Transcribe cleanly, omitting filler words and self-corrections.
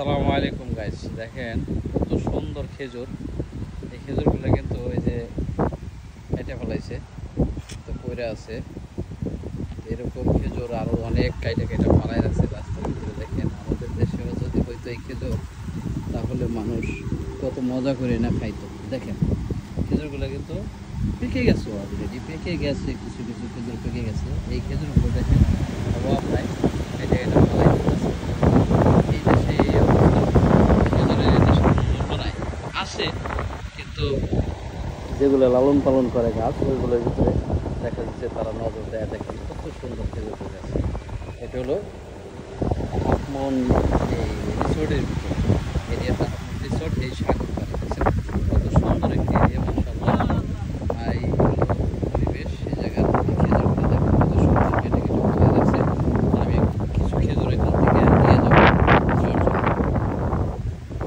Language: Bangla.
আসসালামু আলাইকুম গাইস, দেখেন কত সুন্দর খেজুর। এই খেজুরগুলো কিন্তু ওই যে কেটে ফেলাইছে, তো পড়ে আছে। এরকম খেজুর আরো অনেক কাইটা কাইটা পালায় রাখছে রাস্তার ভিতরে। দেখেন আমাদের দেশেও যদি হইতো এই খেজুর, তাহলে মানুষ কত মজা করে না খাইতো। দেখেন খেজুরগুলো কিন্তু পেকে গেছে, অলরেডি পেকে গেছে, কিছু কিছু খেজুর পেকে গেছে। এই খেজুরগুলো দেখেন অভাব নাই, কেটে কেটে ফেলাই দিতেছে। এই দেশে এই অবস্থা, খেজুরের এই দেশে মূল্য নাই, আছে কিন্তু যেগুলো লালন পালন করে গাছ, ওইগুলোর ভিতরে দেখা যাচ্ছে তারা নজর দেয়। দেখেন কত সুন্দর খেজুর গাছ। এটা হলো আপমন